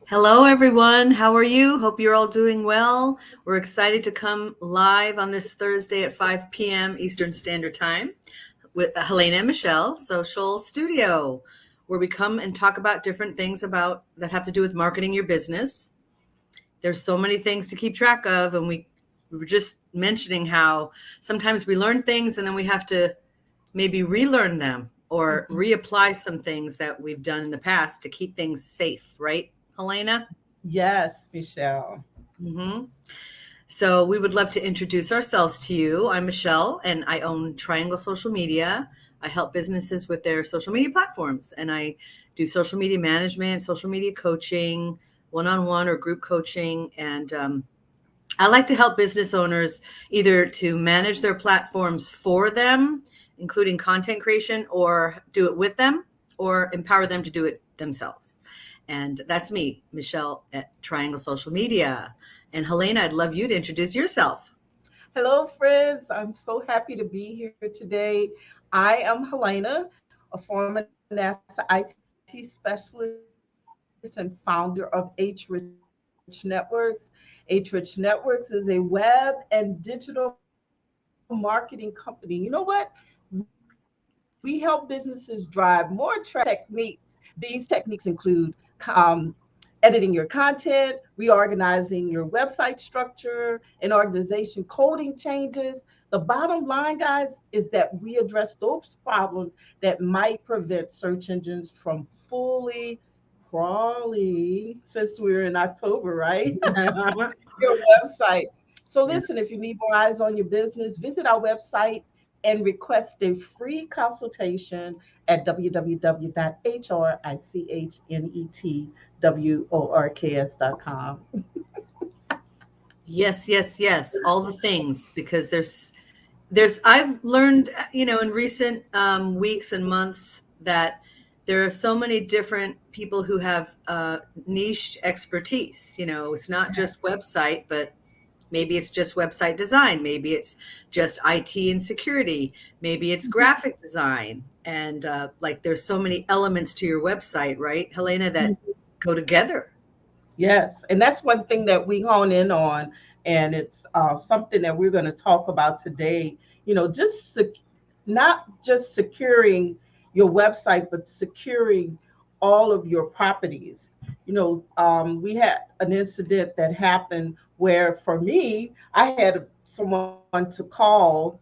Hello, everyone. How are you? Hope you're all doing well. We're excited to come live on this Thursday at 5 p.m. Eastern Standard Time with Helena and Michelle Social Studio, where we come and talk about different things about that have to do with marketing your business. There's so many things to keep track of, and we were just mentioning how sometimes we learn things and then we have to maybe relearn them or Mhm. reapply some things that we've done in the past to keep things safe, right, Helena? Yes, Michelle. hmm So we would love to introduce ourselves to you. I'm Michelle, and I own Triangle Social Media. I help businesses with their social media platforms, and I do social media management, social media coaching, one-on-one or group coaching, and I like to help business owners either to manage their platforms for them, including content creation, or do it with them, or empower them to do it themselves. And that's me, Michelle at Triangle Social Media. And Helena, I'd love you to introduce yourself. Hello, friends. I'm so happy to be here today. I am Helena, a former NASA IT specialist and founder of H Rich Networks. H Rich Networks is a web and digital marketing company. You know what? We help businesses drive more traffic techniques. These techniques include editing your content, reorganizing your website structure, and organization coding changes. The bottom line, guys, is that we address those problems that might prevent search engines from fully crawling since we're in October, right? Your website. So Yeah. listen, if you need more eyes on your business, visit our website and request a free consultation at www.richnetworks.com. Yes, yes, yes. All the things, because I've learned, in recent weeks and months that there are so many different people who have niched expertise. It's not just website, but maybe it's just website design. Maybe it's just IT and security. Maybe it's graphic design. And like there's so many elements to your website, right, Helena, that go together. Yes, and that's one thing that we hone in on, and it's something that we're going to talk about today. You know, not just securing your website, but securing all of your properties. We had an incident that happened where, for me, I had someone to call,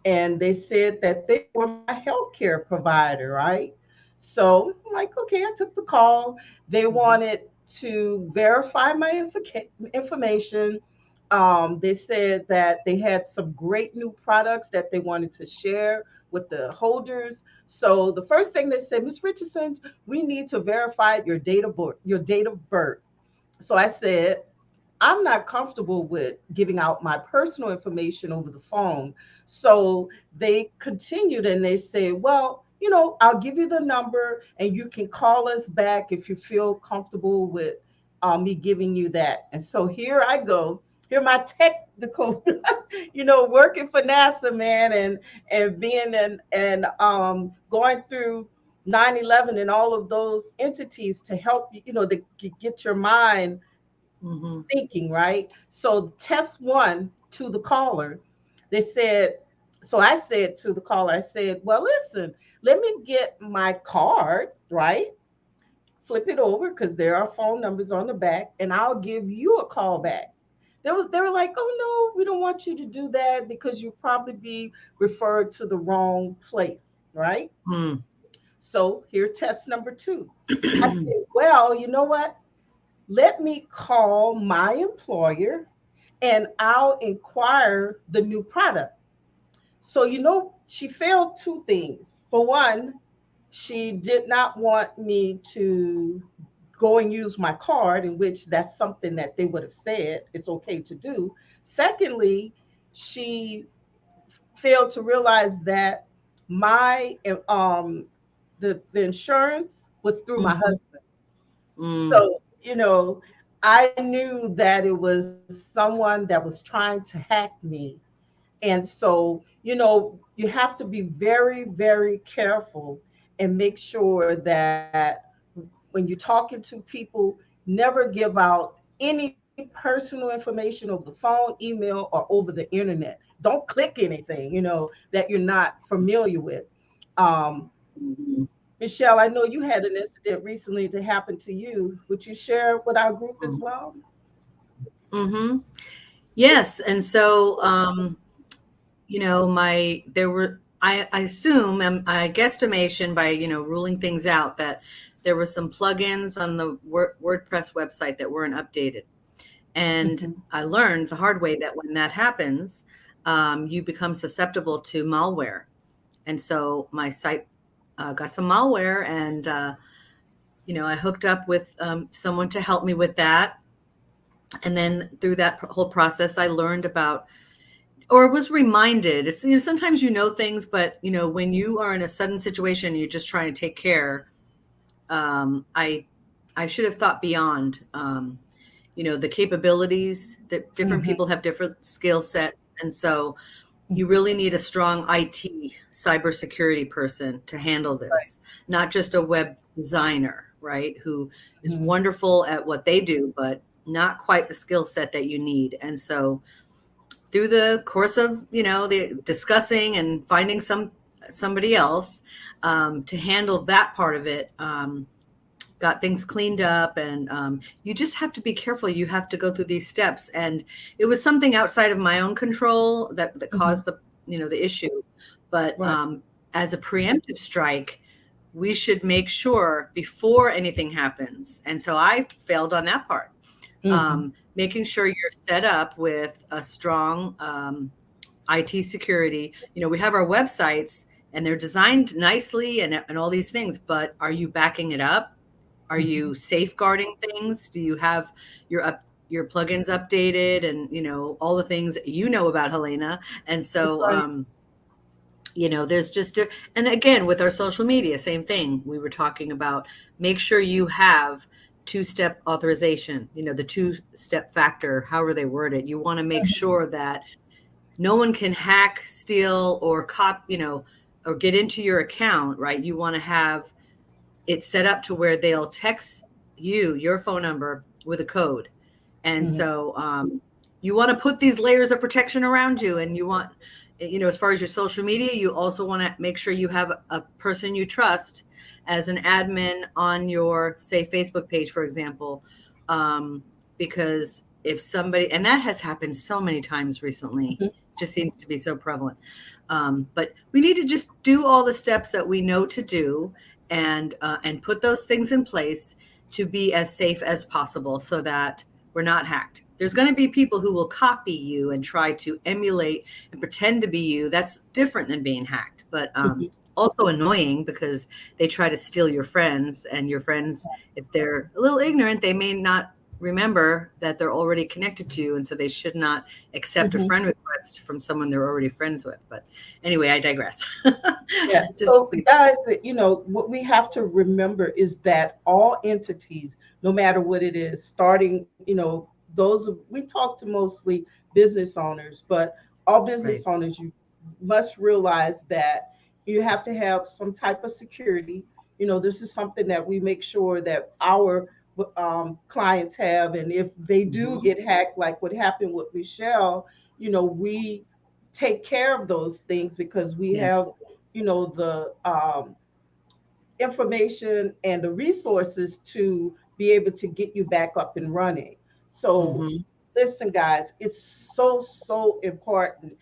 and they said that they were my healthcare provider, right? So, I'm like, okay, I took the call. They Mhm. wanted to verify my information. They said that they had some great new products that they wanted to share with the holders. So the first thing they said, Miss Richardson, we need to verify your date of birth. So I said, I'm not comfortable with giving out my personal information over the phone. So they continued and they said, well, I'll give you the number and you can call us back if you feel comfortable with me giving you that. And so here I go. Here my technical, working for NASA, man, and being and going through 9/11 and all of those entities to help you, to get your mind Mhm. thinking, right? So test one to the caller, they said, so I said to the caller, I said, well, listen, let me get my card, right? Flip it over because there are phone numbers on the back, and I'll give you a call back. They were like, oh no, we don't want you to do that because you'll probably be referred to the wrong place, right? Mm. So here, test number two. I said, well, you know what? Let me call my employer and I'll inquire the new product. So, she failed two things. For one, she did not want me to go and use my card, in which that's something that they would have said it's okay to do. Secondly, she failed to realize that my the insurance was through my Mhm. husband. Mm. So, I knew that it was someone that was trying to hack me. And so, you have to be very, very careful and make sure that when you're talking to people, Never give out any personal information over the phone, email, or over the internet. Don't click anything, that you're not familiar with. Um, Mhm. Michelle, I know you had an incident recently that happened to you. Would you share with our group as well? Mm-hmm. Yes, and so my there were I assume I guesstimation by ruling things out that there were some plugins on the WordPress website that weren't updated, and Hmm. I learned the hard way that when that happens, you become susceptible to malware, and so my site got some malware, and I hooked up with someone to help me with that, and then through that whole process, I learned about or was reminded. It's sometimes things, but when you are in a sudden situation and you're just trying to take care. I should have thought beyond. The capabilities that different Hmm. people have different skill sets, and so you Hmm. really need a strong IT cybersecurity person to handle Right. this, not just a web designer, right? Who is Hmm. wonderful at what they do, but not quite the skill set that you need. And so through the course of the discussing and finding somebody else to handle that part of it, got things cleaned up, and you just have to be careful. You have to go through these steps, and it was something outside of my own control that Hmm. caused the issue. But Right. as a preemptive strike, we should make sure before anything happens, and so I failed on that part. Hmm. Making sure you're set up with a strong IT security. We have our websites and they're designed nicely and all these things, but are you backing it up? Are Hmm. you safeguarding things? Do you have your plugins updated and all the things about Helena? And That's so right. there's just and again with our social media, same thing. We were talking about make sure you have two-step authorization, the two-step factor, however they word it. You want to make Mhm. sure that no one can hack, steal, or or get into your account, right? You want to have it set up to where they'll text you your phone number with a code. And Mhm. so you want to put these layers of protection around you. And you want, as far as your social media, you also want to make sure you have a person you trust as an admin on your, say, Facebook page, for example. Um, because if somebody, and that has happened so many times recently, Mhm. just seems to be so prevalent. But we need to just do all the steps that we know to do and put those things in place to be as safe as possible so that we're not hacked. There's going to be people who will copy you and try to emulate and pretend to be you. That's different than being hacked, but Mhm. also annoying because they try to steal your friends, and your friends, if they're a little ignorant, they may not remember that they're already connected to you, and so they should not accept a Mhm. friend request from someone they're already friends with. But anyway, I digress. Yeah. Just So, guys, what we have to remember is that all entities, no matter what it is, starting, we talk to mostly business owners, but all business right. owners, you must realize that you have to have some type of security. This is something that we make sure that our clients have. And if they do Mhm. get hacked, like what happened with Michelle, we take care of those things because we have Yes. the information and the resources to be able to get you back up and running. So Mhm. listen, guys, it's so important.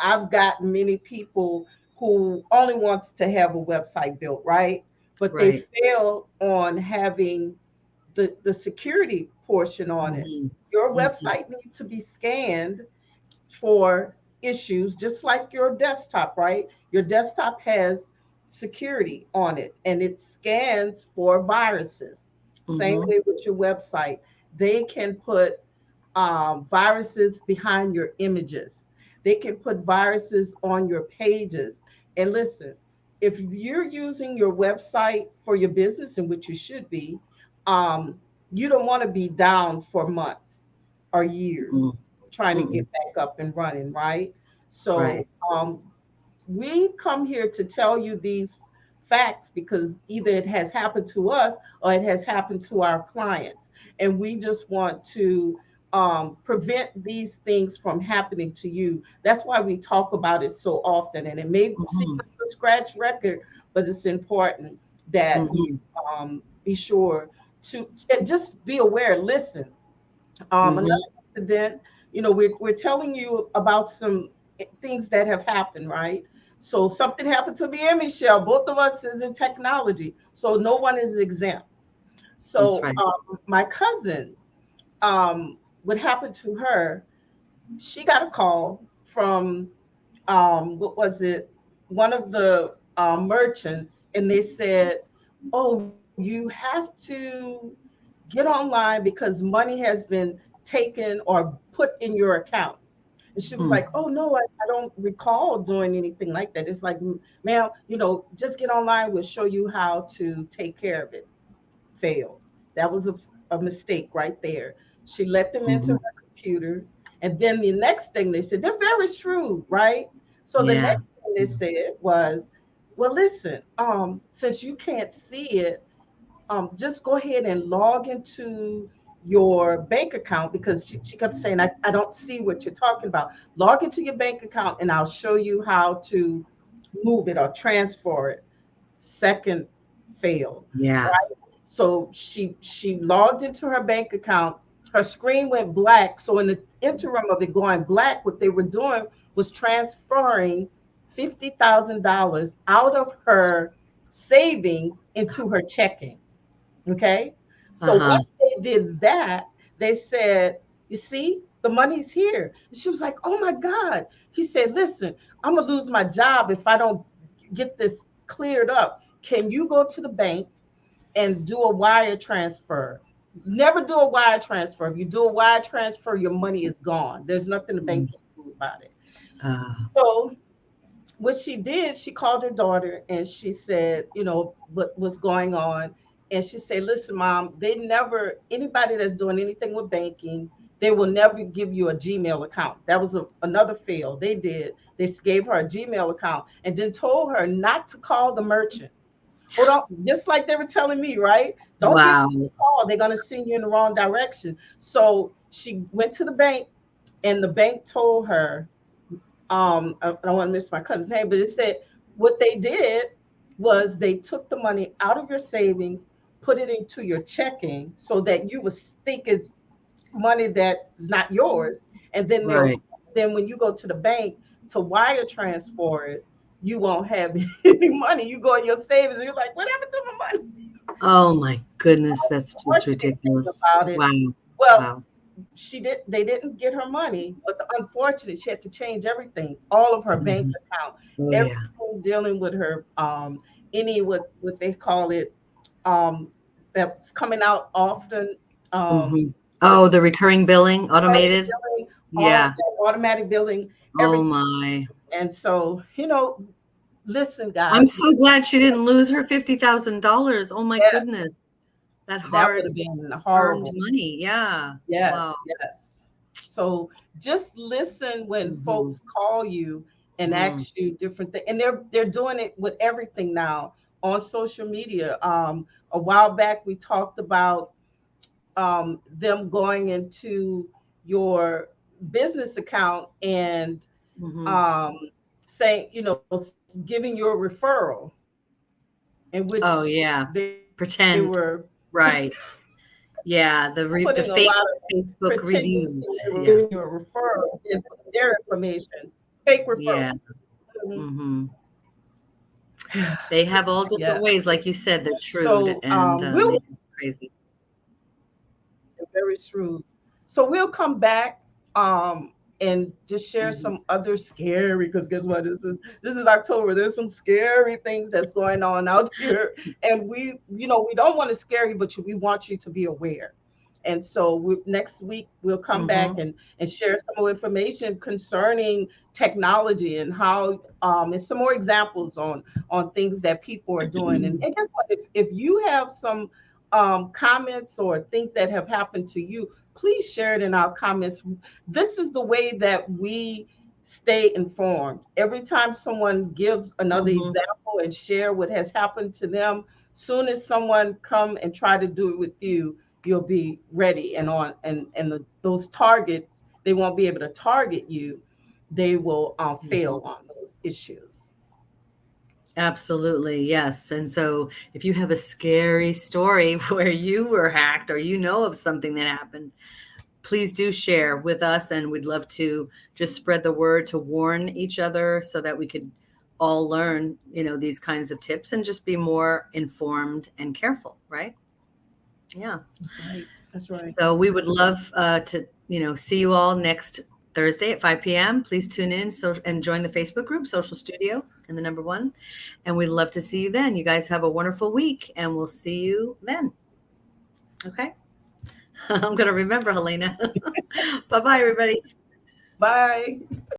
I've gotten many people who only wants to have a website built, right? But they Right. fail on having the security portion on it. Mhm. Your Mhm. website needs to be scanned for issues, just like your desktop, right? Your desktop has security on it and it scans for viruses. Same Mhm. way with your website. They can put viruses behind your images, they can put viruses on your pages. And listen, if you're using your website for your business, in which you should be, um, you don't want to be down for months or years Mhm. trying to Mm-mm. get back up and running, right? So Right. we come here to tell you these facts because either it has happened to us or it has happened to our clients. And we just want to prevent these things from happening to you. That's why we talk about it so often. And it may seem Mhm. like a scratch record, but it's important that you Mhm. be sure to and just be aware. Listen, another Mhm. incident, we're telling you about some things that have happened, right? So something happened to me and Michelle. Both of us is in technology, so no one is exempt. That's So right. my cousin, what happened to her, she got a call from what was it, one of the merchants, and they said, "Oh, you have to get online because money has been taken or put in your account." And she was Hmm. like, "Oh no, I don't recall doing anything like that." It's like, "Ma'am, just get online. We'll show you how to take care of it." Failed. That was a mistake right there. She let them into Mhm. her computer. And then the next thing they said, they're very shrewd, right? So the Yeah. next thing they said was, well, listen, since you can't see it, just go ahead and log into your bank account because she kept saying, I don't see what you're talking about. Log into your bank account and I'll show you how to move it or transfer it. Second failed, Yeah. right? So she logged into her bank account. Her screen went black. So in the interim of it going black, what they were doing was transferring $50,000 out of her savings into her checking. Okay. So Uh-huh. once they did that, they said, "You see, the money's here." And she was like, "Oh my God." He said, "Listen, I'm going to lose my job if I don't get this cleared up. Can you go to the bank and do a wire transfer?" Never do a wire transfer. If you do a wire transfer, your money is gone. There's nothing the bank Mm. can do about it. Uh, So what she did, she called her daughter and she said, what was going on. And she said, "Listen, mom, they never, anybody that's doing anything with banking, they will never give you a Gmail account." That was another fail they did. They gave her a Gmail account and then told her not to call the merchant. Hold on, just like they were telling me, right? Don't give wow. them a call. They're going to send you in the wrong direction. So she went to the bank and the bank told her, I don't want to miss my cousin's name, but it said what they did was they took the money out of your savings, put it into your checking so that you would think it's money that's not yours. And then Right. when you go to the bank to wire transfer it, you won't have any money. You go in your savings and you're like, "What happened to my money?" Oh my goodness, that's just Fortunate thing ridiculous. about it, Wow. well, Wow. they didn't get her money, but the unfortunate, she had to change everything, all of her bank Mhm. account, Oh yeah. everything dealing with her, any what they call it, um, that's coming out often, Hmm. what Oh, the recurring billing, recurring automated. billing, all of Yeah. that automatic billing, Oh everything. my. And so, listen, I'm guys, so glad she didn't lose her $50,000. Oh my yes, goodness. That that would hard have been earned horrible. money. Yeah. Wow. Yes, yes. So just listen when Hmm. folks call you and Mm. ask you different things. And they're doing it with everything now on social media. A while back we talked about them going into your business account and Hmm. um, saying, giving you a referral in Oh which yeah. they were Pretend. Right. Yeah. putting a The lot of fake Facebook pretending they reviews. were Yeah. giving you a referral and putting their information, fake Yeah. referrals. Mhm. Hmm. They have all different Yes. ways, like you said, they're shrewd So and it's crazy. very shrewd. So we'll come back and just share Hmm. some other scary, because guess what? This is October. There's some scary things that's going on out here. And we don't want to scare you, but we want you to be aware. And so next week we'll come back Hmm. and share some more information concerning technology and how and some more examples on things that people are doing. And guess what? If you have some comments or things that have happened to you, please share it in our comments. This is the way that we stay informed. Every time someone gives another Mhm. example and share what has happened to them, soon as someone come and try to do it with you, you'll be ready and on, those targets, they won't be able to target you. They will Mhm. fail on those issues. Absolutely, yes. And so if you have a scary story where you were hacked or you know of something that happened, please do share with us. And we'd love to just spread the word to warn each other so that we could all learn, these kinds of tips and just be more informed and careful, right? Yeah. That's right. That's right. So we would love to, see you all next Thursday at 5 p.m. Please tune in and join the Facebook group, Social Studio, and the number one. And we'd love to see you then. You guys have a wonderful week, and we'll see you then. Okay. I'm going to remember, Helena. Bye bye, everybody. Bye.